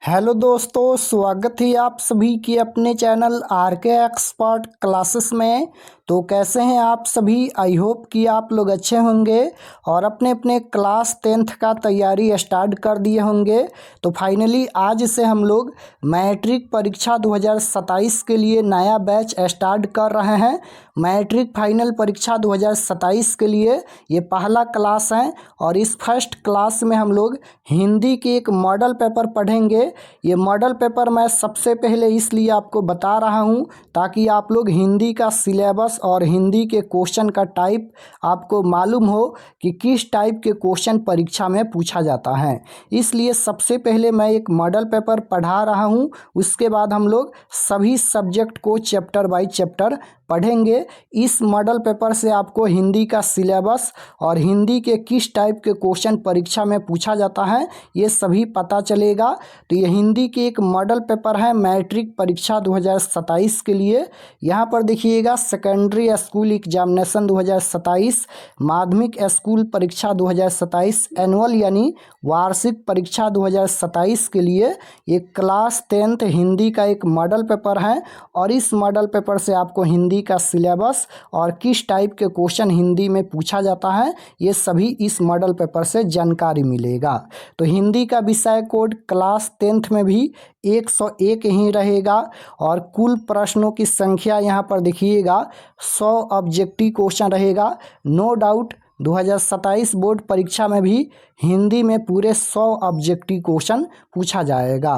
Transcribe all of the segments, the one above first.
Hello दोस्तों, स्वागत है आप सभी की अपने चैनल आर के एक्सपर्ट क्लासेस में। तो कैसे हैं आप सभी? आई होप कि आप लोग अच्छे होंगे और अपने अपने क्लास 10th का तैयारी स्टार्ट कर दिए होंगे। तो फाइनली आज से हम लोग मैट्रिक परीक्षा 2027 के लिए नया बैच स्टार्ट कर रहे हैं। मैट्रिक फाइनल परीक्षा 2027 के लिए ये पहला क्लास है और इस फर्स्ट क्लास में हम लोग हिंदी के एक मॉडल पेपर पढ़ेंगे। ये मॉडल पेपर मैं सबसे पहले इसलिए आपको बता रहा हूँ ताकि आप लोग हिंदी का सिलेबस और हिंदी के क्वेश्चन का टाइप आपको मालूम हो कि किस टाइप के क्वेश्चन परीक्षा में पूछा जाता है। इसलिए सबसे पहले मैं एक मॉडल पेपर पढ़ा रहा हूँ, उसके बाद हम लोग सभी सब्जेक्ट को चैप्टर बाय चैप्टर पढ़ेंगे। इस मॉडल पेपर से आपको हिंदी का सिलेबस और हिंदी के किस टाइप के क्वेश्चन परीक्षा में पूछा जाता है ये सभी पता चलेगा। तो ये हिंदी के एक मॉडल पेपर है मैट्रिक परीक्षा 2027 के लिए। यहाँ पर देखिएगा सेकेंडरी स्कूल एग्जामिनेशन 2027, माध्यमिक स्कूल परीक्षा 2027, एनुअल यानी वार्षिक परीक्षा 2027 के लिए ये क्लास 10th हिंदी का एक मॉडल पेपर है और इस मॉडल पेपर से आपको हिंदी का सिलेबस और किस टाइप के क्वेश्चन हिंदी में पूछा जाता है ये सभी इस मॉडल पेपर से जानकारी मिलेगा। तो हिंदी का विषय कोड क्लास 10th में भी 101 ही रहेगा और कुल प्रश्नों की संख्या यहाँ पर देखिएगा 100 ऑब्जेक्टिव क्वेश्चन रहेगा। नो डाउट 2027 बोर्ड परीक्षा में भी हिंदी में पूरे 100 ऑब्जेक्टिव क्वेश्चन पूछा जाएगा।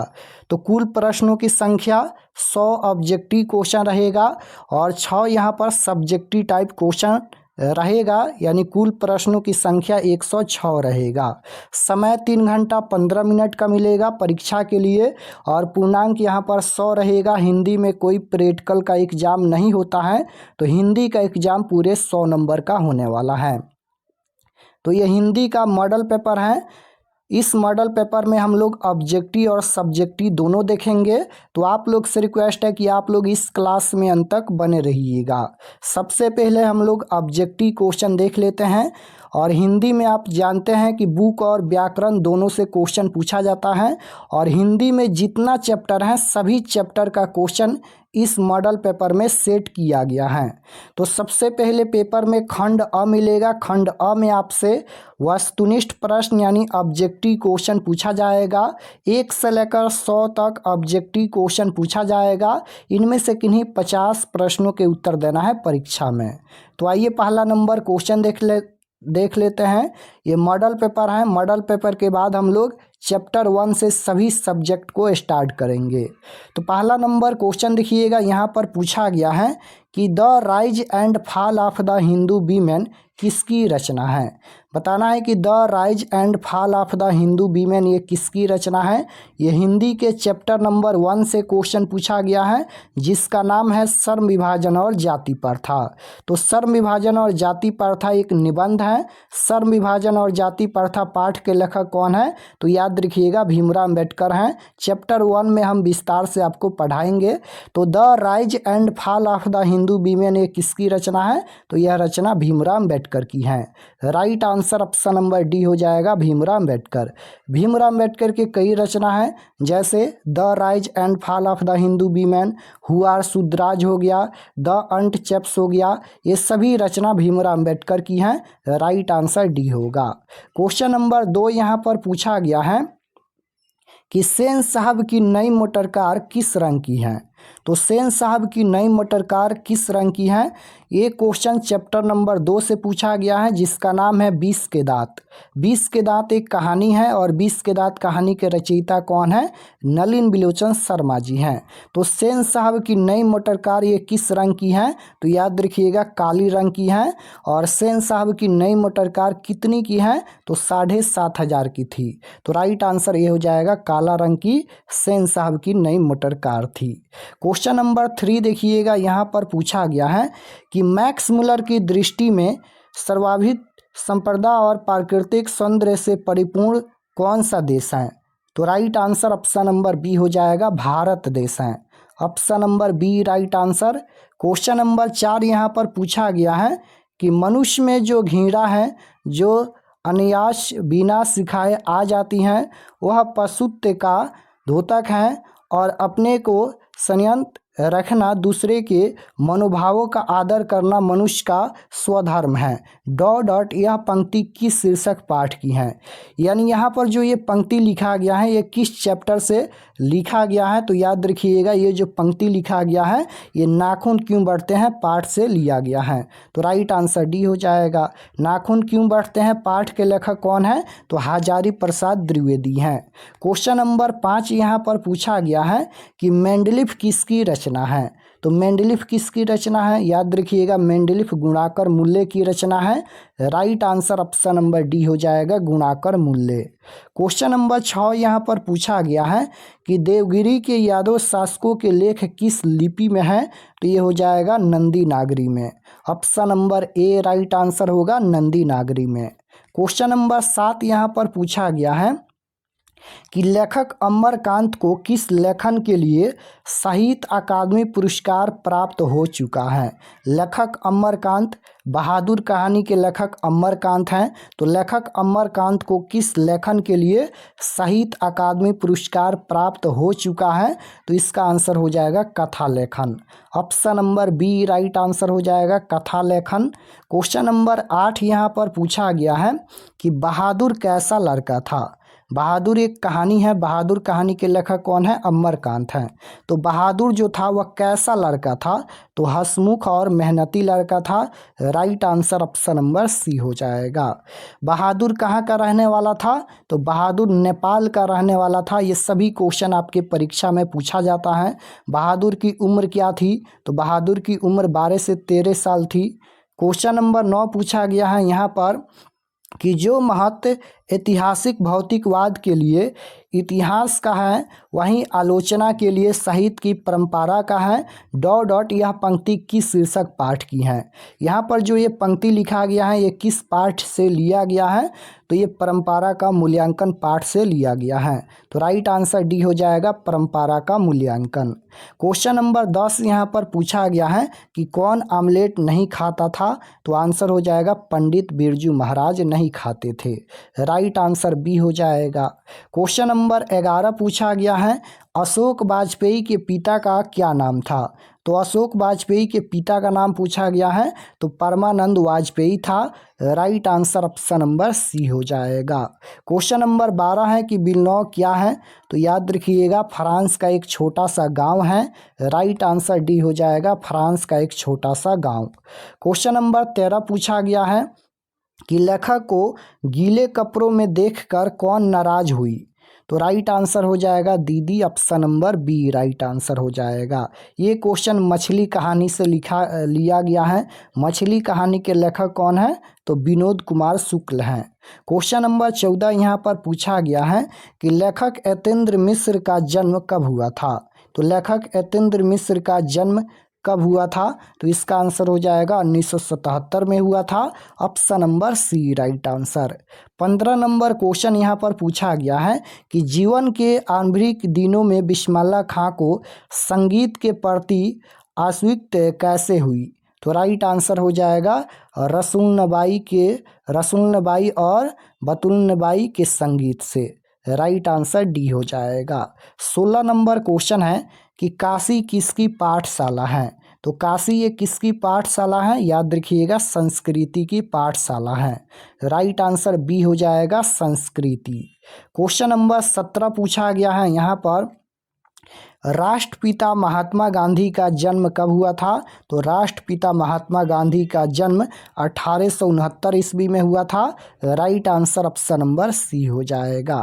तो कुल प्रश्नों की संख्या 100 ऑब्जेक्टिव क्वेश्चन रहेगा और 6 यहाँ पर सब्जेक्टिव टाइप क्वेश्चन रहेगा, यानी कुल प्रश्नों की संख्या 106 रहेगा। समय 3 घंटा 15 मिनट का मिलेगा परीक्षा के लिए और पूर्णांक यहाँ पर 100 रहेगा। हिंदी में कोई प्रैक्टिकल का एग्ज़ाम नहीं होता है, तो हिंदी का एग्ज़ाम पूरे 100 नंबर का होने वाला है। तो ये हिंदी का मॉडल पेपर है। इस मॉडल पेपर में हम लोग ऑब्जेक्टिव और सब्जेक्टिव दोनों देखेंगे। तो आप लोग से रिक्वेस्ट है कि आप लोग इस क्लास में अंत तक बने रहिएगा। सबसे पहले हम लोग ऑब्जेक्टिव क्वेश्चन देख लेते हैं और हिंदी में आप जानते हैं कि बुक और व्याकरण दोनों से क्वेश्चन पूछा जाता है और हिंदी में जितना चैप्टर है सभी चैप्टर का क्वेश्चन इस मॉडल पेपर में सेट किया गया है। तो सबसे पहले पेपर में खंड अ मिलेगा। खंड अ में आपसे वस्तुनिष्ठ प्रश्न यानी ऑब्जेक्टिव क्वेश्चन पूछा जाएगा। 1 से लेकर 100 तक ऑब्जेक्टिव क्वेश्चन पूछा जाएगा। इनमें से किन्हीं 50 प्रश्नों के उत्तर देना है परीक्षा में। तो आइए पहला नंबर क्वेश्चन देख लेते हैं। ये मॉडल पेपर है। मॉडल पेपर के बाद हम लोग चैप्टर 1 से सभी सब्जेक्ट को स्टार्ट करेंगे। तो पहला नंबर क्वेश्चन देखिएगा, यहाँ पर पूछा गया है कि the rise and fall of the Hindu women किसकी रचना है। बताना है कि the rise and fall of the Hindu women ये किसकी रचना है। ये हिंदी के चैप्टर नंबर 1 से क्वेश्चन पूछा गया है जिसका नाम है श्रम विभाजन और जाति प्रथा। तो श्रम विभाजन और जाति प्रथा एक निबंध है। श्रम विभाजन और जाति प्रथा पाठ के लेखक कौन है? तो याद रखिएगा भीमराव अम्बेडकर हैं। चैप्टर 1 में हम विस्तार से आपको पढ़ाएंगे। तो the rise and fall of the Hindu women ये किसकी रचना है? तो यह रचना भीमराव अम्बेडकर की है। Right answer option number D हो जाएगा, भीमराव अम्बेडकर। भीमराव अम्बेडकर की कई रचना है जैसे the rise and fall of the Hindu women, who are Shudras हो गया, द अनटचेप्स हो गया। ये सभी रचना भीमराव अम्बेडकर की हैं। राइट आंसर डी होगा। क्वेश्चन नंबर 2 यहाँ पर पूछा गया है कि सेन साहब की नई मोटर कार किस रंग की है। तो सेन साहब की नई मोटर कार किस रंग की है? ये क्वेश्चन चैप्टर नंबर 2 से पूछा गया है जिसका नाम है 20 के दांत। 20 के दांत एक कहानी है और 20 के दांत कहानी के रचयिता कौन है? नलिन बिलोचन शर्मा जी हैं। तो सेन साहब की नई मोटर कार ये किस रंग की है? तो याद रखिएगा काली रंग की है। और सेन साहब की नई मोटर कार कितनी की है? तो 7,500 की थी। तो राइट आंसर ये हो जाएगा काला रंग की सेन साहब की नई मोटर कार थी। क्वेश्चन नंबर 3 देखिएगा, यहाँ पर पूछा गया है कि मैक्स मुलर की दृष्टि में सर्वाधिक संपदा और प्राकृतिक सौंदर्य से परिपूर्ण कौन सा देश है? तो right answer option number B हो जाएगा, भारत देश है। Option number B right answer. Question number 4 यहाँ पर पूछा गया है कि मनुष्य में जो घृणा है जो अनायास बिना सिखाए आ जाती हैं वह पशुत्व का द्योतक हैं और अपने को संयत रखना, दूसरे के मनोभावों का आदर करना मनुष्य का स्वधर्म है। डॉट यह पंक्ति किस शीर्षक पाठ की है? यानी यहाँ पर जो ये पंक्ति लिखा गया है ये किस चैप्टर से लिखा गया है? तो याद रखिएगा ये जो पंक्ति लिखा गया है ये नाखून क्यों बढ़ते हैं पाठ से लिया गया है। तो राइट आंसर डी हो जाएगा। नाखून क्यों बढ़ते हैं पाठ के लेखक कौन है? तो हजारी प्रसाद द्विवेदी हैं। क्वेश्चन नंबर 5 यहाँ पर पूछा गया है कि मेंडलीफ किसकी रचना है? तो मेंडलीफ किसकी रचना है? याद रखिएगा मेंडलीफ गुणाकर मूल्य की रचना है। Right answer option number D हो जाएगा, गुणाकर मूल्य। क्वेश्चन नंबर 6 यहाँ पर पूछा गया है कि देवगिरी के यादव शासकों के लेख किस लिपि में है? तो ये हो जाएगा नंदी नागरी में। Option number A right answer होगा, नंदी नागरी में। क्वेश्चन नंबर 7 यहाँ पर पूछा गया है कि लेखक अमरकांत को किस लेखन के लिए साहित्य अकादमी पुरस्कार प्राप्त हो चुका है? लेखक अमरकांत, बहादुर कहानी के लेखक अमरकांत हैं। तो लेखक अमरकांत को किस लेखन के लिए साहित्य अकादमी पुरस्कार प्राप्त हो चुका है? तो इसका आंसर हो जाएगा कथा लेखन। Option number B right answer हो जाएगा, कथा लेखन। क्वेश्चन नंबर 8 यहाँ पर पूछा गया है कि बहादुर कैसा लड़का था? बहादुर एक कहानी है, बहादुर कहानी के लेखक कौन है? अमरकांत हैं। तो बहादुर जो था वह कैसा लड़का था? तो हंसमुख और मेहनती लड़का था। Right answer option number C हो जाएगा। बहादुर कहाँ का रहने वाला था? तो बहादुर नेपाल का रहने वाला था। ये सभी क्वेश्चन आपके परीक्षा में पूछा जाता है। बहादुर की उम्र क्या थी? तो बहादुर की उम्र 12 से 13 साल थी। क्वेश्चन नंबर 9 पूछा गया है यहाँ पर कि जो महत्व ऐतिहासिक भौतिकवाद के लिए इतिहास का है वहीं आलोचना के लिए साहित्य की परंपरा का है। डॉट यह पंक्ति किस शीर्षक पाठ की है? यहाँ पर जो ये पंक्ति लिखा गया है ये किस पाठ से लिया गया है? तो ये परंपरा का मूल्यांकन पाठ से लिया गया है। तो राइट आंसर डी हो जाएगा, परंपरा का मूल्यांकन। क्वेश्चन नंबर 10 यहाँ पर पूछा गया है कि कौन आमलेट नहीं खाता था? तो आंसर हो जाएगा पंडित बिरजू महाराज नहीं खाते थे। राइट आंसर बी हो जाएगा। क्वेश्चन नंबर 11 पूछा गया है अशोक वाजपेयी के पिता का क्या नाम था? तो अशोक वाजपेयी के पिता का नाम पूछा गया है तो परमानंद वाजपेयी था। Right answer option number C हो जाएगा। क्वेश्चन नंबर 12 है कि बिलनौ क्या है? तो याद रखिएगा फ्रांस का एक छोटा सा गांव है। राइट आंसर डी हो जाएगा, फ्रांस का एक छोटा सा गांव। क्वेश्चन नंबर 13 पूछा गया है कि लेखक को गीले कपड़ों में देखकर कौन नाराज हुई? तो राइट आंसर हो जाएगा दीदी, option number B right answer हो जाएगा। ये क्वेश्चन मछली कहानी से लिया गया है। मछली कहानी के लेखक कौन है? तो विनोद कुमार शुक्ल हैं। क्वेश्चन नंबर 14 यहाँ पर पूछा गया है कि लेखक यतेंद्र मिश्र का जन्म कब हुआ था? तो लेखक यतेंद्र मिश्र का जन्म कब हुआ था? तो इसका आंसर हो जाएगा 1977 में हुआ था। Option number C right answer. 15 number question यहाँ पर पूछा गया है कि जीवन के आरंभिक दिनों में बिस्मिल्लाह खां को संगीत के प्रति आसक्ति कैसे हुई? तो राइट आंसर हो जाएगा रसूल नबाई और बतुल नबाई के संगीत से। राइट आंसर डी हो जाएगा। 16 नंबर क्वेश्चन है कि काशी किसकी पाठशाला है? तो काशी ये किसकी पाठशाला है? याद रखिएगा संस्कृति की पाठशाला है। राइट आंसर बी हो जाएगा, संस्कृति। क्वेश्चन नंबर 17 पूछा गया है यहाँ पर राष्ट्रपिता महात्मा गांधी का जन्म कब हुआ था? तो राष्ट्रपिता महात्मा गांधी का जन्म 1869 ईस्वी में हुआ था। Right answer option number C हो जाएगा।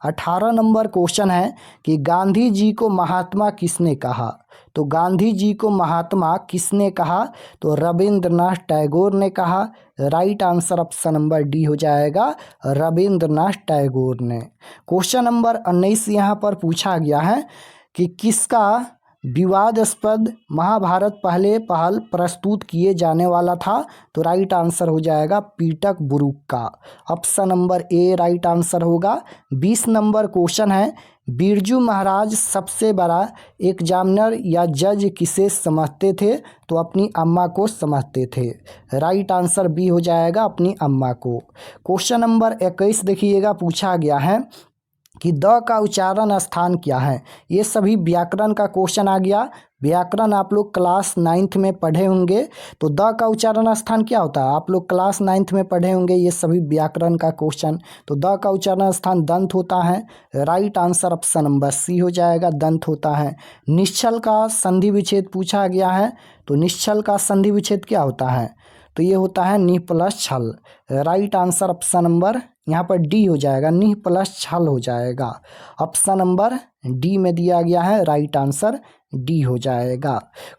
18 नंबर क्वेश्चन है कि गांधी जी को महात्मा किसने कहा? तो गांधी जी को महात्मा किसने कहा? तो रविंद्रनाथ टैगोर ने कहा। Right answer option number D हो जाएगा, रविंद्रनाथ टैगोर ने। क्वेश्चन नंबर 19 यहाँ पर पूछा गया है कि किसका विवादास्पद महाभारत पहल प्रस्तुत किए जाने वाला था? तो राइट आंसर हो जाएगा पीटक बुरुक का। Option number A right answer होगा। 20 नंबर क्वेश्चन है बिरजू महाराज सबसे बड़ा एग्जामिनर या जज किसे समझते थे? तो अपनी अम्मा को समझते थे। राइट आंसर बी हो जाएगा, अपनी अम्मा को। क्वेश्चन नंबर 21 देखिएगा पूछा गया है कि द का उच्चारण स्थान क्या है। ये सभी व्याकरण का क्वेश्चन आ गया। व्याकरण आप लोग क्लास 9th में पढ़े होंगे, तो द का उच्चारण स्थान क्या होता है आप लोग क्लास 9th में पढ़े होंगे। ये सभी व्याकरण का क्वेश्चन। तो द का उच्चारण स्थान दंत होता है। Right answer option number C हो जाएगा, दंत होता है। निश्चल का संधि विच्छेद पूछा गया है, तो निश्चल का संधि विच्छेद क्या होता है, तो ये होता है नि प्लस छल। राइट आंसर ऑप्शन नंबर यहाँ पर डी हो जाएगा, नि प्लस छल हो जाएगा। ऑप्शन नंबर डी में दिया गया है, राइट आंसर डी हो जाएगा।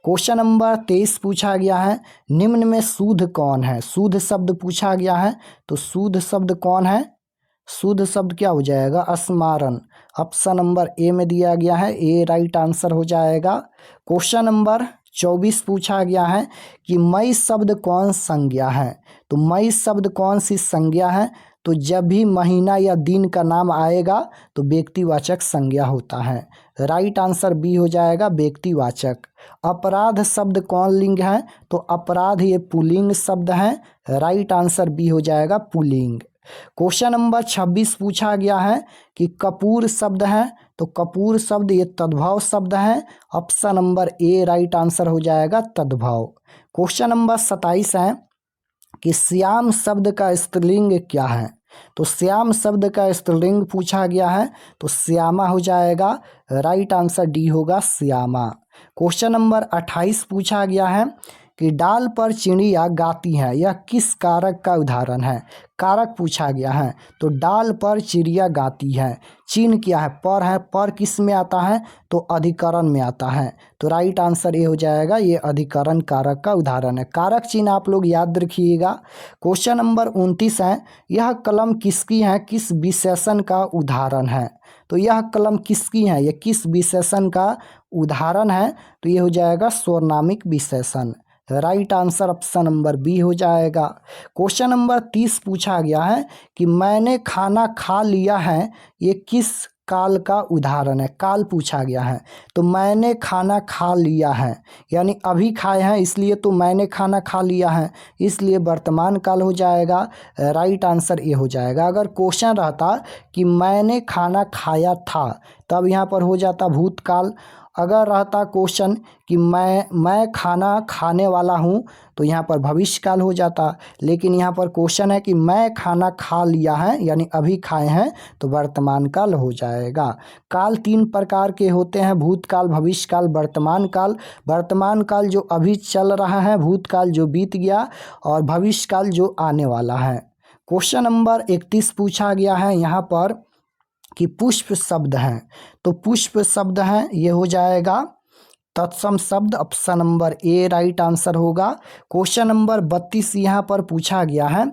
क्वेश्चन नंबर 23 पूछा गया है, निम्न में शुद्ध कौन है। शुद्ध शब्द पूछा गया है, तो शुद्ध शब्द कौन है, शुद्ध शब्द क्या हो जाएगा, स्मारण। ऑप्शन नंबर ए में दिया गया है, ए राइट आंसर हो जाएगा। क्वेश्चन नंबर 24 पूछा गया है कि मई शब्द कौन संज्ञा है। तो मई शब्द कौन सी संज्ञा है, तो जब भी महीना या दिन का नाम आएगा तो व्यक्तिवाचक संज्ञा होता है। राइट आंसर बी हो जाएगा, व्यक्तिवाचक। अपराध शब्द कौन लिंग है, तो अपराध ये पुल्लिंग शब्द है। राइट आंसर बी हो जाएगा, पुल्लिंग। क्वेश्चन नंबर 26 पूछा गया है कि कपूर शब्द है, तो कपूर शब्द ये तद्भव शब्द है। Option number A right answer हो जाएगा, तद्भव। क्वेश्चन नंबर 27 है कि श्याम शब्द का स्त्रीलिंग क्या है। तो श्याम शब्द का स्त्रीलिंग पूछा गया है, तो श्यामा हो जाएगा। राइट आंसर डी होगा, श्यामा। क्वेश्चन नंबर 28 पूछा गया है कि डाल पर चिड़िया गाती है, यह किस कारक का उदाहरण है। कारक पूछा गया है, तो डाल पर चिड़िया गाती है। चिन्ह क्या है, पर है। पर किस में आता है, तो अधिकरण में आता है। तो राइट आंसर ये हो जाएगा, ये अधिकरण कारक का उदाहरण है। कारक चिन्ह आप लोग याद रखिएगा। क्वेश्चन नंबर 29 है, यह कलम किसकी है, किस विशेषण का उदाहरण है। तो यह कलम किसकी है, यह किस विशेषण का उदाहरण है, तो ये हो जाएगा सर्वनामिक विशेषण। Right answer option number B हो जाएगा। क्वेश्चन नंबर 30 पूछा गया है कि मैंने खाना खा लिया है, ये किस काल का उदाहरण है। काल पूछा गया है, तो मैंने खाना खा लिया है यानी अभी खाए हैं, इसलिए तो मैंने खाना खा लिया है, इसलिए वर्तमान काल हो जाएगा। राइट आंसर ये हो जाएगा। अगर क्वेश्चन रहता कि मैंने खाना खाया था, तब यहाँ पर हो जाता भूतकाल। अगर रहता क्वेश्चन कि मैं खाना खाने वाला हूँ, तो यहाँ पर भविष्यकाल हो जाता। लेकिन यहाँ पर क्वेश्चन है कि मैं खाना खा लिया है यानी अभी खाए हैं, तो वर्तमान काल हो जाएगा। काल 3 प्रकार के होते हैं, भूतकाल, भविष्यकाल, वर्तमान काल। वर्तमान काल जो अभी चल रहा है, भूतकाल जो बीत गया, और भविष्यकाल जो आने वाला है। क्वेश्चन नंबर 31 पूछा गया है यहाँ पर कि पुष्प शब्द हैं, तो पुष्प शब्द हैं, ये हो जाएगा तत्सम शब्द। Option number A right answer होगा। क्वेश्चन नंबर 32 यहाँ पर पूछा गया है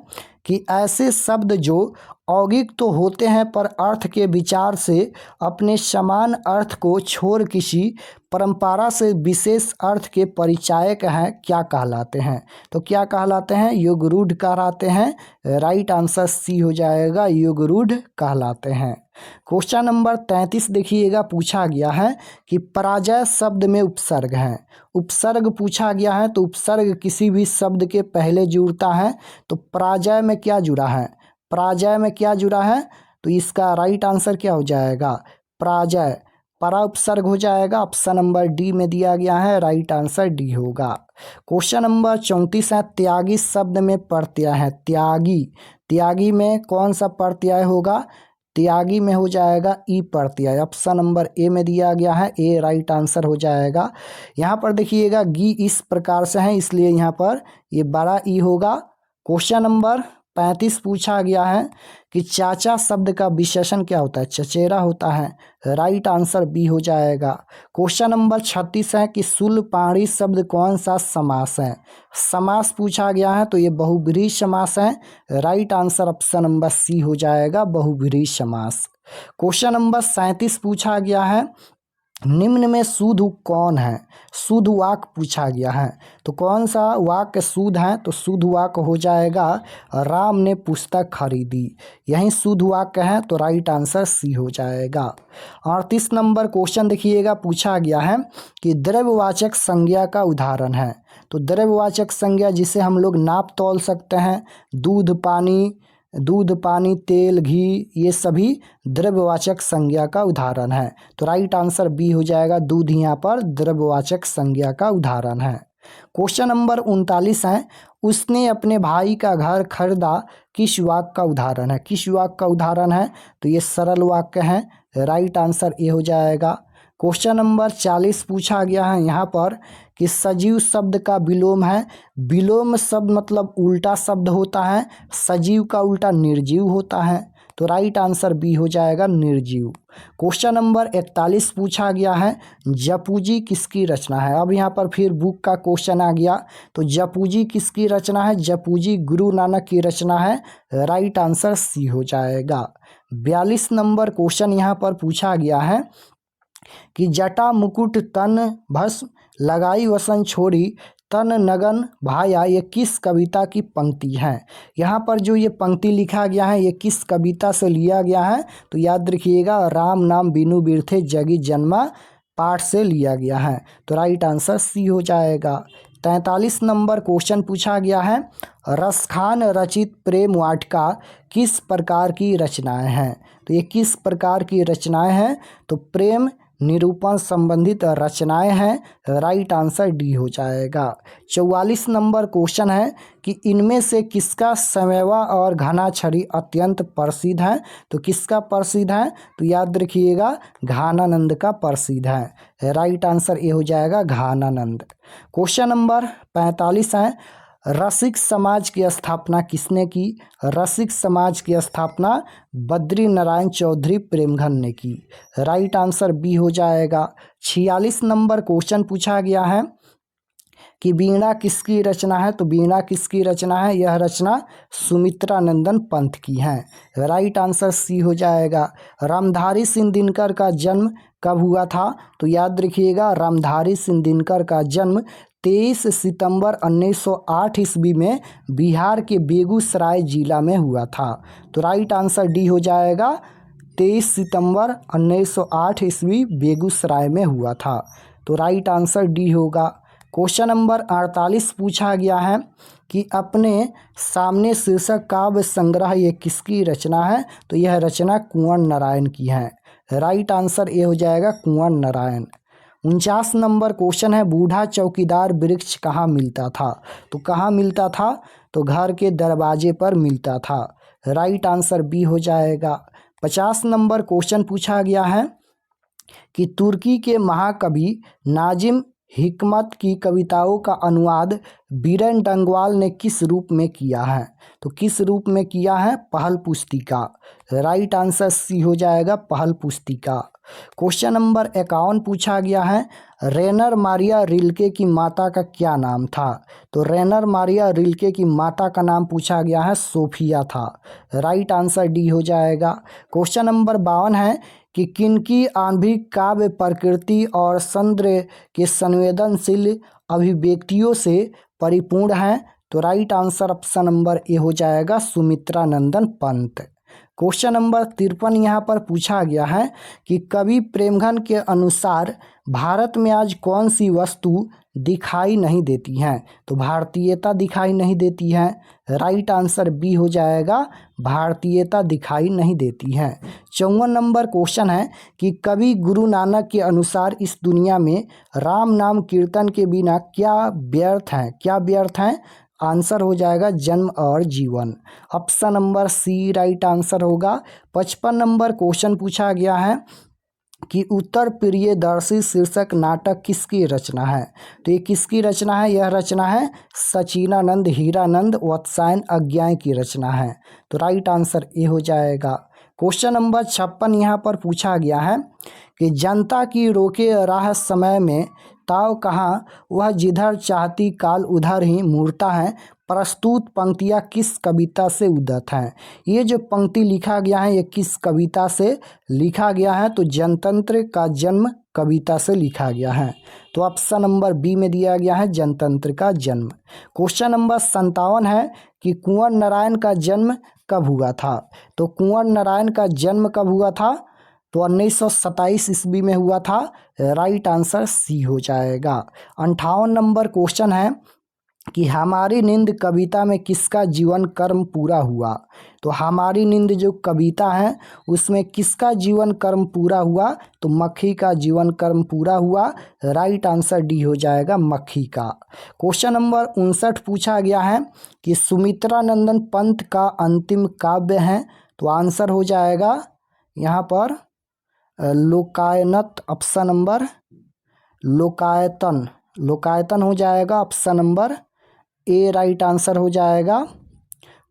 कि ऐसे शब्द जो औगिक तो होते हैं पर अर्थ के विचार से अपने समान अर्थ को छोड़ किसी परंपरा से विशेष अर्थ के परिचायक हैं, क्या कहलाते हैं। तो क्या कहलाते हैं, युगरूढ़ कहलाते हैं। राइट आंसर सी हो जाएगा, युगरूढ़ कहलाते हैं। क्वेश्चन नंबर 33 देखिएगा, पूछा गया है कि पराजय शब्द में उपसर्ग है। उपसर्ग पूछा गया है, तो उपसर्ग किसी भी शब्द के पहले जुड़ता है। तो पराजय में क्या जुड़ा है, पराजय में क्या जुड़ा है, तो इसका राइट आंसर क्या हो जाएगा, पराजय। परा उपसर्ग हो जाएगा। ऑप्शन नंबर डी में दिया गया है, राइट आंसर डी होगा। क्वेश्चन नंबर 34 है, त्यागी शब्द में प्रत्यय है। त्यागी, त्यागी में कौन सा प्रत्यय होगा, त्यागी में हो जाएगा ई प्रत्यय। ऑप्शन नंबर ए में दिया गया है, ए राइट आंसर हो जाएगा। यहाँ पर देखिएगा गी इस प्रकार से है, इसलिए यहाँ पर ये बड़ा ई होगा। क्वेश्चन नंबर 35 पूछा गया है कि चाचा शब्द का विशेषण क्या होता है, चचेरा होता है। राइट आंसर बी हो जाएगा। क्वेश्चन नंबर 36 है कि शूलपाणी शब्द कौन सा समास है। समास पूछा गया है, तो ये बहुब्रीहि समास है। Right answer option number C हो जाएगा, बहुब्रीहि समास। क्वेश्चन नंबर 37 पूछा गया है, निम्न में शुद्ध कौन है। शुद्ध वाक्य पूछा गया है, तो कौन सा वाक्य शुद्ध है, तो शुद्ध वाक्य हो जाएगा राम ने पुस्तक खरीदी, यही शुद्ध वाक्य है। तो राइट आंसर सी हो जाएगा। 38 नंबर क्वेश्चन देखिएगा, पूछा गया है कि द्रव्यवाचक संज्ञा का उदाहरण है। तो द्रव्यवाचक संज्ञा जिसे हम लोग नाप तौल सकते हैं, दूध, पानी, दूध, पानी, तेल, घी ये सभी द्रव्यवाचक संज्ञा का उदाहरण है। तो राइट आंसर बी हो जाएगा, दूध यहाँ पर द्रव्यवाचक संज्ञा का उदाहरण है। क्वेश्चन नंबर 39 है, उसने अपने भाई का घर खरीदा किस वाक्य का उदाहरण है। किस वाक्य का उदाहरण है, तो ये सरल वाक्य है, राइट आंसर ए हो जाएगा। क्वेश्चन नंबर 40 पूछा गया है यहाँ पर कि सजीव शब्द का विलोम है। विलोम शब्द मतलब उल्टा शब्द होता है, सजीव का उल्टा निर्जीव होता है। तो राइट आंसर बी हो जाएगा, निर्जीव। क्वेश्चन नंबर 41 पूछा गया है, जपूजी किसकी रचना है। अब यहाँ पर फिर बुक का क्वेश्चन आ गया। तो जपूजी किसकी रचना है, जपूजी गुरु नानक की रचना है, राइट आंसर सी हो जाएगा। 42 नंबर क्वेश्चन यहाँ पर पूछा गया है कि जटा मुकुट तन भस्म लगाई वसन छोड़ी तन नगन भाया, ये किस कविता की पंक्ति है। यहाँ पर जो ये पंक्ति लिखा गया है ये किस कविता से लिया गया है, तो याद रखिएगा, राम नाम बिनु बिरथे जगी जन्मा पाठ से लिया गया है। तो राइट आंसर सी हो जाएगा। 43 नंबर क्वेश्चन पूछा गया है, रसखान रचित प्रेम वाटिका किस प्रकार की रचनाएं हैं। तो ये किस प्रकार की रचनाएं हैं, तो प्रेम निरूपण संबंधित रचनाएं हैं, राइट आंसर डी हो जाएगा। 44 नंबर क्वेश्चन है कि इनमें से किसका समयवा और घना छड़ी अत्यंत प्रसिद्ध है। तो किसका प्रसिद्ध है, तो याद रखिएगा, घानानंद का प्रसिद्ध है, राइट आंसर ए हो जाएगा, घानानंद। क्वेश्चन नंबर 45 है, रसिक समाज की स्थापना किसने की। रसिक समाज की स्थापना बद्री नारायण चौधरी प्रेमघन ने की, राइट आंसर बी हो जाएगा। 46 नंबर क्वेश्चन पूछा गया है कि वीणा किसकी रचना है। तो वीणा किसकी रचना है, यह रचना सुमित्रा नंदन पंत की है, राइट आंसर सी हो जाएगा। रामधारी सिंह दिनकर का जन्म कब हुआ था, तो याद रखिएगा, रामधारी सिंह दिनकर का जन्म 23 सितंबर 1908 ईस्वी में बिहार के बेगूसराय जिला में हुआ था। तो राइट आंसर डी हो जाएगा, 23 सितंबर 1908 ईस्वी बेगूसराय में हुआ था। तो राइट आंसर डी होगा। क्वेश्चन नंबर 48 पूछा गया है कि अपने सामने शीर्षक काव्य संग्रह ये किसकी रचना है। तो यह रचना कुंवर नारायण की है, राइट आंसर ए हो जाएगा, कुंवर नारायण। 49 नंबर क्वेश्चन है, बूढ़ा चौकीदार वृक्ष कहाँ मिलता था। तो कहाँ मिलता था, तो घर के दरवाजे पर मिलता था, राइट आंसर बी हो जाएगा। 50 नंबर क्वेश्चन पूछा गया है कि तुर्की के महाकवि नाजिम हिकमत की कविताओं का अनुवाद बीरेन डंगवाल ने किस रूप में किया है। तो किस रूप में किया है, पहल पुस्तिका, राइट आंसर सी हो जाएगा, पहल पुस्तिका। क्वेश्चन नंबर 51 पूछा गया है, रेनर मारिया रिल्के की माता का क्या नाम था। तो रेनर मारिया रिल्के की माता का नाम पूछा गया है, सोफिया था, राइट आंसर डी हो जाएगा। क्वेश्चन नंबर 52 है कि किनकी आणविक काव्य प्रकृति और सौंदर्य के संवेदनशील अभिव्यक्तियों से परिपूर्ण है। तो right answer option number A हो जाएगा, सुमित्रा नंदन पंत। क्वेश्चन नंबर 53 यहाँ पर पूछा गया है कि कवि प्रेमघन के अनुसार भारत में आज कौन सी वस्तु दिखाई नहीं देती है। तो भारतीयता दिखाई नहीं देती है, राइट आंसर बी हो जाएगा, भारतीयता दिखाई नहीं देती है। 54 नंबर क्वेश्चन है कि कवि गुरु नानक के अनुसार इस दुनिया में राम नाम कीर्तन के बिना क्या व्यर्थ है, क्या व्यर्थ है, आंसर हो जाएगा जन्म और जीवन, option number C right answer होगा। 55 नंबर क्वेश्चन पूछा गया है कि उत्तर प्रियदर्शी शीर्षक नाटक किसकी रचना है। तो ये किसकी रचना है, यह रचना है सचिनानंद हीरानंद वात्स्यायन अज्ञाय की रचना है। तो राइट आंसर ए हो जाएगा। क्वेश्चन नंबर 56 यहाँ पर पूछा गया है कि जनता की रोके राह समय में ताव कहाँ, वह जिधर चाहती काल उधर ही मुड़ता है, प्रस्तुत पंक्तियाँ किस कविता से उद्धत हैं। ये जो पंक्ति लिखा गया है ये किस कविता से लिखा गया है, तो जनतंत्र का जन्म कविता से लिखा गया है। तो ऑप्शन नंबर बी में दिया गया है जनतंत्र का जन्म। क्वेश्चन नंबर 57 है कि कुंवर नारायण का जन्म कब हुआ था। तो कुंवर नारायण का जन्म कब हुआ था, तो 1927 ईस्वी में हुआ था, राइट आंसर सी हो जाएगा। 58 नंबर क्वेश्चन है कि हमारी नींद कविता में किसका जीवन कर्म पूरा हुआ। तो हमारी नींद जो कविता है उसमें किसका जीवन कर्म पूरा हुआ, तो मक्खी का जीवन कर्म पूरा हुआ। राइट आंसर डी हो जाएगा मक्खी का। क्वेश्चन नंबर 59 पूछा गया है कि सुमित्रा नंदन पंत का अंतिम काव्य है, तो आंसर हो जाएगा यहाँ पर लोकायनत, ऑप्शन नंबर लोकायतन, लोकायतन हो जाएगा option number A right answer हो जाएगा।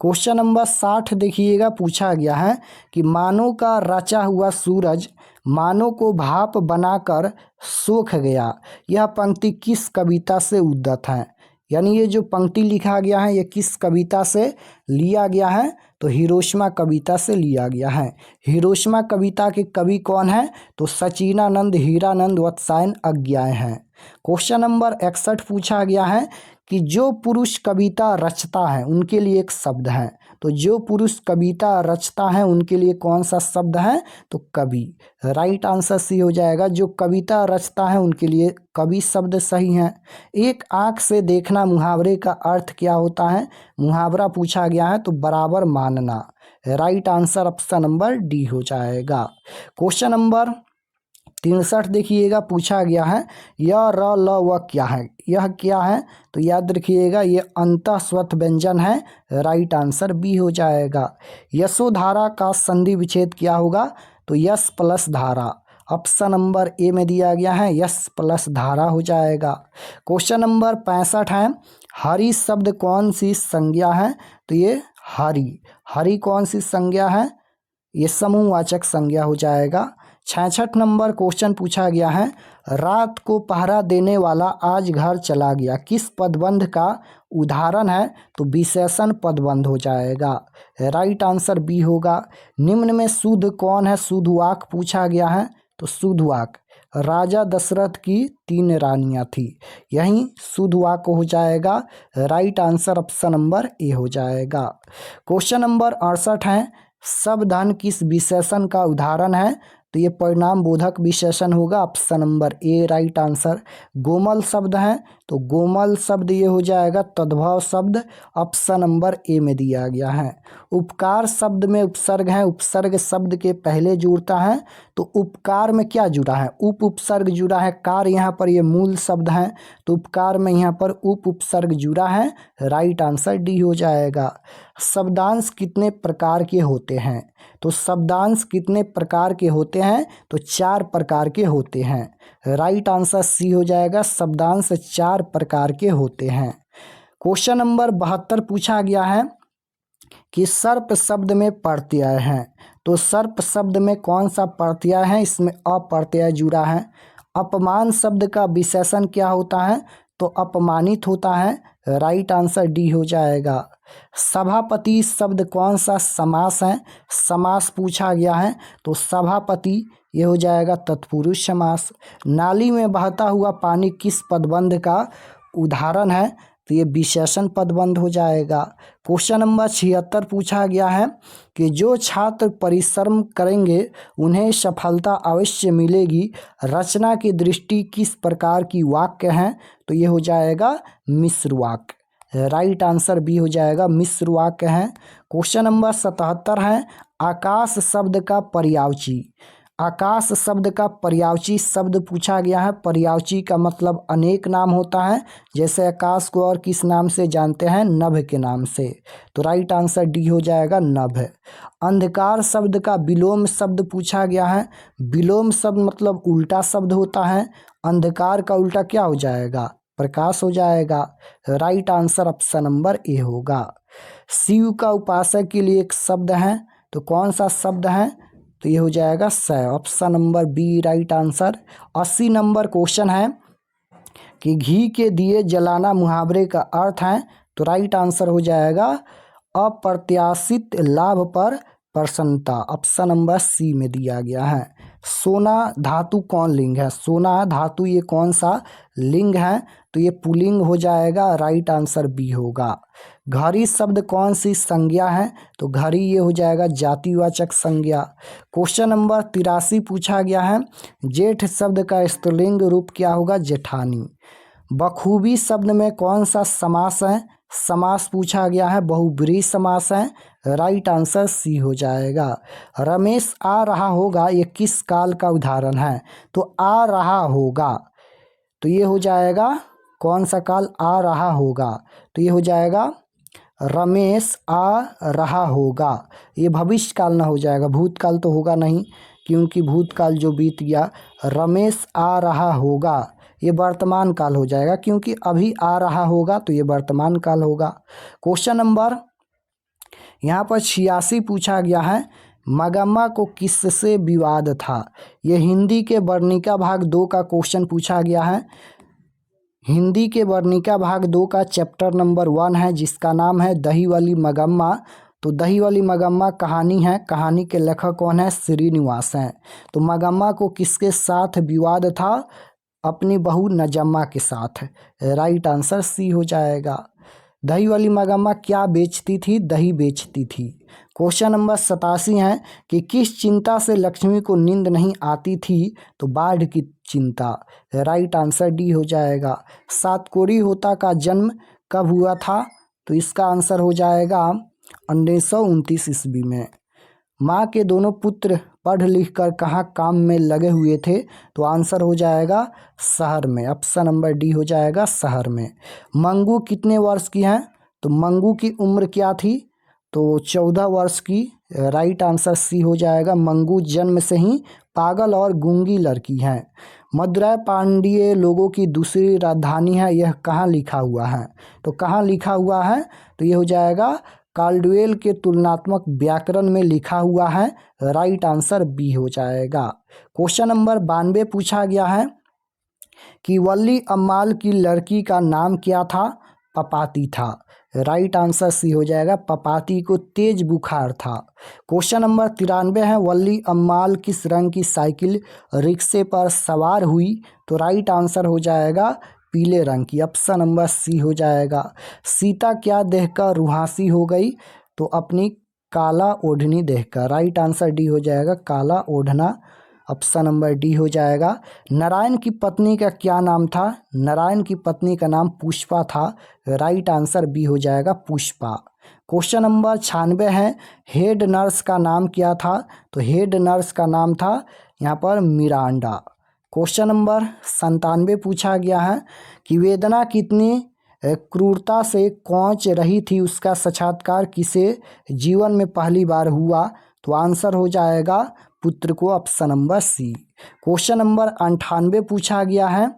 क्वेश्चन नंबर 60 देखिएगा, पूछा गया है कि मानो का रचा हुआ सूरज मानो को भाप बनाकर सोख गया, यह पंक्ति किस कविता से उद्धत है। यानी ये जो पंक्ति लिखा गया है ये किस कविता से लिया गया है, तो हिरोशिमा कविता से लिया गया है। हिरोशिमा कविता के कवि कौन है, तो सचिनानंद, हीरानंद, वत्सायन अज्ञाय हैं। क्वेश्चन नंबर 61 पूछा गया है कि जो पुरुष कविता रचता है उनके लिए एक शब्द है, तो जो पुरुष कविता रचता है उनके लिए कौन सा शब्द है, तो कवि। राइट आंसर सी हो जाएगा, जो कविता रचता है उनके लिए कवि शब्द सही है। एक आंख से देखना मुहावरे का अर्थ क्या होता है, मुहावरा पूछा गया है तो बराबर मानना। Right answer option number D हो जाएगा। क्वेश्चन नंबर 63 देखिएगा, पूछा गया है यह र ल व क्या है, यह क्या है, तो याद रखिएगा ये अंतःस्वथ व्यंजन है। राइट आंसर बी हो जाएगा। यशोधारा का संधि विच्छेद क्या होगा, तो यश प्लस धारा, ऑप्शन नंबर ए में दिया गया है यश प्लस धारा हो जाएगा। क्वेश्चन नंबर 65 है, हरि शब्द कौन सी संज्ञा है, तो ये हरि, हरि कौन सी संज्ञा है, ये समूहवाचक संज्ञा हो जाएगा। 66 नंबर क्वेश्चन पूछा गया है, रात को पहरा देने वाला आज घर चला गया, किस पदबंध का उदाहरण है, तो विशेषण पदबंध हो जाएगा। राइट आंसर बी होगा। निम्न में शुद्ध कौन है, शुद्धवाक पूछा गया है, तो शुद्धवाक राजा दशरथ की 3 रानियां थी, यही शुद्धवाक हो जाएगा। Right answer option number A हो जाएगा। क्वेश्चन नंबर 68 है, सावधान किस विशेषण का उदाहरण है, तो ये परिणाम बोधक विशेषण होगा, option number A right answer. Gomal शब्द है, तो गोमल शब्द ये हो जाएगा तद्भव शब्द, ऑप्शन नंबर ए में दिया गया है। उपकार शब्द में उपसर्ग है, उपसर्ग शब्द के पहले जुड़ता है, तो उपकार में क्या जुड़ा है, उप उपसर्ग जुड़ा है, कार यहाँ पर ये मूल शब्द है, तो उपकार में यहाँ पर उप उपसर्ग जुड़ा है। राइट आंसर डी हो जाएगा। शब्दांश कितने प्रकार के होते हैं, तो शब्दांश कितने प्रकार के होते हैं, तो 4 प्रकार के होते हैं। राइट आंसर सी हो जाएगा, शब्दांश 4 प्रकार के होते हैं। क्वेश्चन नंबर 72 पूछा गया है कि सर्प शब्द में प्रत्यय है, तो सर्प शब्द में कौन सा प्रत्यय है, इसमें अप्रत्यय जुड़ा है। अपमान शब्द का विशेषण क्या होता है, तो अपमानित होता है। राइट आंसर डी हो जाएगा। सभापति शब्द कौन सा समास है, समास पूछा गया है, तो सभापति ये हो जाएगा तत्पुरुष समास। नाली में बहता हुआ पानी किस पदबंध का उदाहरण है, तो ये विशेषण पदबंध हो जाएगा। क्वेश्चन नंबर 76 पूछा गया है कि जो छात्र परिश्रम करेंगे उन्हें सफलता अवश्य मिलेगी, रचना की दृष्टि किस प्रकार की वाक्य है, तो ये हो जाएगा मिश्र वाक्य। राइट आंसर बी हो जाएगा, मिश्र वाक्य है। क्वेश्चन नंबर 77 है, आकाश शब्द का पर्यायवाची, आकाश शब्द का पर्यायवाची शब्द पूछा गया है। पर्यायवाची का मतलब अनेक नाम होता है, जैसे आकाश को और किस नाम से जानते हैं, नभ के नाम से, तो राइट आंसर डी हो जाएगा नभ। अंधकार शब्द का विलोम शब्द पूछा गया है। विलोम शब्द मतलब उल्टा शब्द होता है, अंधकार का उल्टा क्या हो जाएगा, प्रकाश हो जाएगा। Right answer option number A होगा। शिव का उपासक के लिए एक शब्द है, तो कौन सा शब्द है, तो ये हो जाएगा स, option number B right answer. 80 number question है कि घी के दिए जलाना मुहावरे का अर्थ है, तो राइट आंसर हो जाएगा अप्रत्याशित लाभ पर प्रसन्नता, ऑप्शन नंबर सी में दिया गया है। सोना धातु कौन लिंग है, सोना धातु ये कौन सा लिंग है, तो ये पुल्लिंग हो जाएगा। राइट आंसर बी होगा। घड़ी शब्द कौन सी संज्ञा है, तो घड़ी ये हो जाएगा जातिवाचक संज्ञा। क्वेश्चन नंबर 83 पूछा गया है, जेठ शब्द का स्त्रीलिंग रूप क्या होगा, जेठानी। बखूबी शब्द में कौन सा समास है? समास पूछा गया है, बहुब्रीहि समास है। राइट आंसर सी हो जाएगा। रमेश आ रहा होगा, ये किस काल का उदाहरण है? तो आ रहा होगा, तो ये हो जाएगा कौन सा काल? आ रहा होगा, तो ये हो जाएगा रमेश आ रहा होगा। ये भविष्य काल ना हो जाएगा, भूतकाल तो होगा नहीं, क्योंकि भूतकाल जो बीत गया। रमेश आ रहा होगा, ये वर्तमान काल हो जाएगा, क्योंकि अभी आ रहा होगा तो ये वर्तमान काल होगा। क्वेश्चन नंबर यहाँ पर 86 पूछा गया है, मगम्मा को किससे विवाद था? ये हिंदी के वर्णिका भाग 2 का क्वेश्चन पूछा गया है। हिंदी के वर्णिका भाग 2 का चैप्टर नंबर 1 है, जिसका नाम है दही वाली मगम्मा। तो दही वाली मगम्मा कहानी है, कहानी के लेखक कौन है? श्रीनिवास हैं। तो मगम्मा को किसके साथ विवाद था? अपनी बहू नजम्मा के साथ। राइट आंसर सी हो जाएगा। दही वाली मगम्मा क्या बेचती थी? दही बेचती थी। क्वेश्चन नंबर 87 है कि किस चिंता से लक्ष्मी को नींद नहीं आती थी? तो बाढ़ की चिंता। राइट आंसर डी हो जाएगा। सातकोरी होता का जन्म कब हुआ था? तो इसका आंसर हो जाएगा 1929 ईस्वी में। माँ के दोनों पुत्र पढ़ लिख कर कहाँ काम में लगे हुए थे? तो आंसर हो जाएगा शहर में। ऑप्शन नंबर डी हो जाएगा शहर में। मंगू कितने वर्ष की हैं? तो मंगू की उम्र क्या थी? तो 14 वर्ष की। राइट आंसर सी हो जाएगा। मंगू जन्म से ही पागल और गूंगी लड़की हैं। मदुरै पांड्य लोगों की दूसरी राजधानी है, यह कहाँ लिखा हुआ है? तो कहाँ लिखा हुआ है? तो ये हो जाएगा काल्डवेल के तुलनात्मक व्याकरण में लिखा हुआ है। राइट आंसर बी हो जाएगा। क्वेश्चन नंबर 92 पूछा गया है कि वल्ली अम्माल की लड़की का नाम क्या था? पपाती था। राइट आंसर सी हो जाएगा। पपाती को तेज बुखार था। क्वेश्चन नंबर 93 है, वल्ली अम्माल किस रंग की साइकिल रिक्शे पर सवार हुई? तो राइट आंसर हो जाएगा पीले रंग की। ऑप्शन नंबर सी हो जाएगा। सीता क्या देखकर रुहासी हो गई? तो अपनी काला ओढ़नी देखकर। राइट आंसर डी हो जाएगा, काला ओढ़ना। ऑप्शन नंबर डी हो जाएगा। नारायण की पत्नी का क्या नाम था? नारायण की पत्नी का नाम पुष्पा था। राइट आंसर बी हो जाएगा, पुष्पा। क्वेश्चन नंबर 96 है, हेड नर्स का नाम क्या था? तो हेड नर्स का नाम था यहाँ पर मिरांडा। क्वेश्चन नंबर 97 पूछा गया है कि वेदना कितनी क्रूरता से कोंच रही थी, उसका साक्षात्कार किसे जीवन में पहली बार हुआ? तो आंसर हो जाएगा पुत्र को। Option number C. Question number 98 पूछा गया है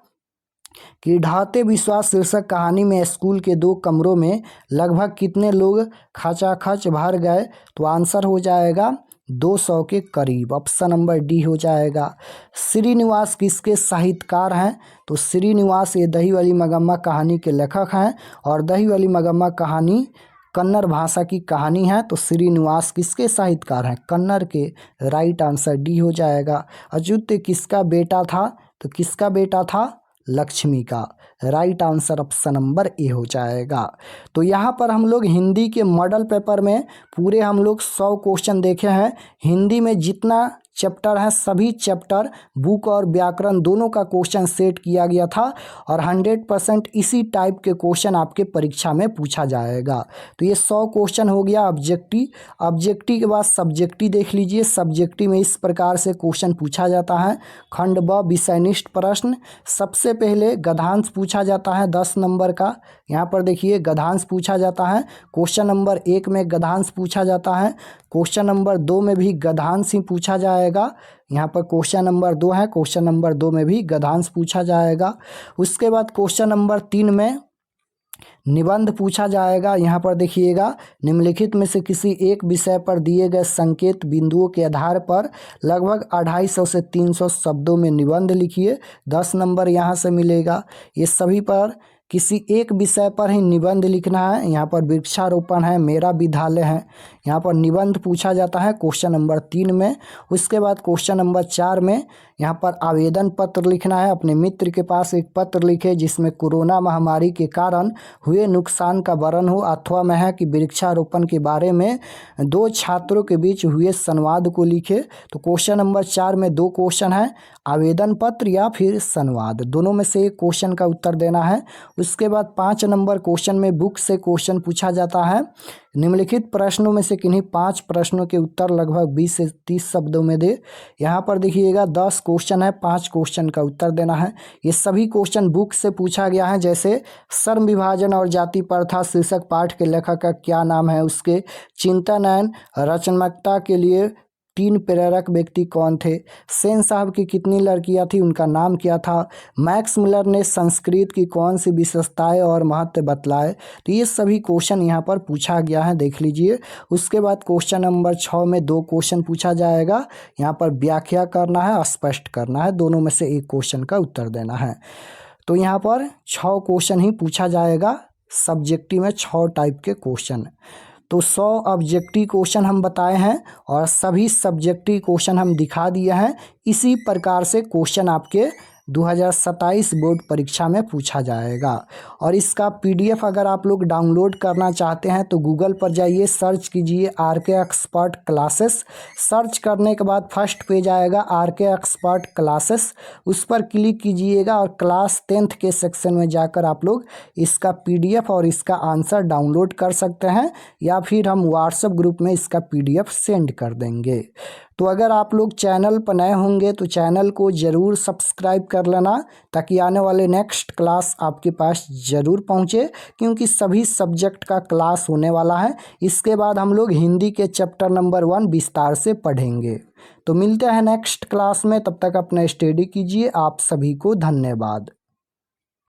कि ढाते विश्वास शीर्षक कहानी में स्कूल के 2 कमरों में लगभग कितने लोग खचाखच भर गए? तो आंसर हो जाएगा 200 के करीब। ऑप्शन नंबर डी हो जाएगा। श्रीनिवास किसके साहित्यकार हैं? तो श्रीनिवास ये दही वाली मगम्मा कहानी के लेखक हैं, और दही वाली मगम्मा कहानी कन्नड़ भाषा की कहानी है। तो श्रीनिवास किसके साहित्यकार हैं? कन्नड़ के। राइट आंसर डी हो जाएगा। अच्युत किसका बेटा था? तो किसका बेटा था? लक्ष्मी का। Right answer option number A हो जाएगा। तो यहाँ पर हम लोग हिंदी के मॉडल पेपर में पूरे हम लोग 100 क्वेश्चन देखे हैं। हिंदी में जितना चैप्टर है सभी चैप्टर बुक और व्याकरण दोनों का क्वेश्चन सेट किया गया था, और 100% इसी टाइप के क्वेश्चन आपके परीक्षा में पूछा जाएगा। तो ये 100 क्वेश्चन हो गया ऑब्जेक्टिव। ऑब्जेक्टिव के बाद सब्जेक्टिव देख लीजिए। सब्जेक्टिव में इस प्रकार से क्वेश्चन पूछा जाता है। खंड ब विषयनिष्ठ प्रश्न। सबसे पहले गद्यांश पूछा जाता है 10 नंबर का। यहाँ पर देखिए गद्यांश पूछा जाता है। क्वेश्चन नंबर 1 में गद्यांश पूछा जाता है। क्वेश्चन नंबर 2 में भी गद्यांश ही पूछा जाएगा। यहाँ पर क्वेश्चन नंबर 2 है, क्वेश्चन नंबर 2 में भी गद्यांश पूछा जाएगा। उसके बाद क्वेश्चन नंबर 3 में निबंध पूछा जाएगा। यहाँ पर देखिएगा, निम्नलिखित में से किसी एक विषय पर दिए गए संकेत बिंदुओं के आधार पर लगभग 250 से 300 शब्दों में निबंध लिखिए। 10 नंबर यहाँ से मिलेगा। ये सभी पर किसी एक विषय पर ही निबंध लिखना है। यहाँ पर वृक्षारोपण है, मेरा विद्यालय है, यहाँ पर निबंध पूछा जाता है क्वेश्चन नंबर 3 में। उसके बाद क्वेश्चन नंबर 4 में यहाँ पर आवेदन पत्र लिखना है। अपने मित्र के पास एक पत्र लिखे जिसमें कोरोना महामारी के कारण हुए नुकसान का वर्णन हो, अथवा में है कि वृक्षारोपण के बारे में दो छात्रों के बीच हुए संवाद को लिखे। तो क्वेश्चन नंबर 4 में दो क्वेश्चन है, आवेदन पत्र या फिर संवाद, दोनों में से एक क्वेश्चन का उत्तर देना है। उसके बाद 5 नंबर क्वेश्चन में बुक से क्वेश्चन पूछा जाता है। निम्नलिखित प्रश्नों में से किन्हीं 5 प्रश्नों के उत्तर लगभग 20 से 30 शब्दों में दे। यहाँ पर देखिएगा 10 क्वेश्चन है, 5 क्वेश्चन का उत्तर देना है। ये सभी क्वेश्चन बुक से पूछा गया है, जैसे श्रम विभाजन और जाति प्रथा शीर्षक पाठ के लेखक का क्या नाम है, उसके चिंतन एवं रचनात्मकता के लिए 3 प्रेरक व्यक्ति कौन थे, सेन साहब की कितनी लड़कियां थी, उनका नाम क्या था, मैक्स मिलर ने संस्कृत की कौन सी विशेषताएं और महत्व बतलाए। तो ये सभी क्वेश्चन यहाँ पर पूछा गया है, देख लीजिए। उसके बाद क्वेश्चन नंबर 6 में 2 क्वेश्चन पूछा जाएगा। यहाँ पर व्याख्या करना है, स्पष्ट करना है, दोनों में से एक क्वेश्चन का उत्तर देना है। तो यहाँ पर 6 क्वेश्चन ही पूछा जाएगा। सब्जेक्टिव में 6 टाइप के क्वेश्चन, तो 100 ऑब्जेक्टिव क्वेश्चन हम बताए हैं और सभी सब्जेक्टिव क्वेश्चन हम दिखा दिए हैं। इसी प्रकार से क्वेश्चन आपके 2027 बोर्ड परीक्षा में पूछा जाएगा। और इसका पीडीएफ अगर आप लोग डाउनलोड करना चाहते हैं तो गूगल पर जाइए, सर्च कीजिए आरके एक्सपर्ट क्लासेस। सर्च करने के बाद फर्स्ट पेज आएगा आरके एक्सपर्ट क्लासेस, उस पर क्लिक कीजिएगा और क्लास 10th के सेक्शन में जाकर आप लोग इसका पीडीएफ और इसका आंसर डाउनलोड कर सकते हैं, या फिर हम व्हाट्सएप ग्रुप में इसका पीडीएफ सेंड कर देंगे। तो अगर आप लोग चैनल पर नए होंगे तो चैनल को ज़रूर सब्सक्राइब कर लेना, ताकि आने वाले नेक्स्ट क्लास आपके पास ज़रूर पहुंचे, क्योंकि सभी सब्जेक्ट का क्लास होने वाला है। इसके बाद हम लोग हिंदी के चैप्टर नंबर 1 विस्तार से पढ़ेंगे। तो मिलते हैं नेक्स्ट क्लास में, तब तक अपना स्टडी कीजिए। आप सभी को धन्यवाद।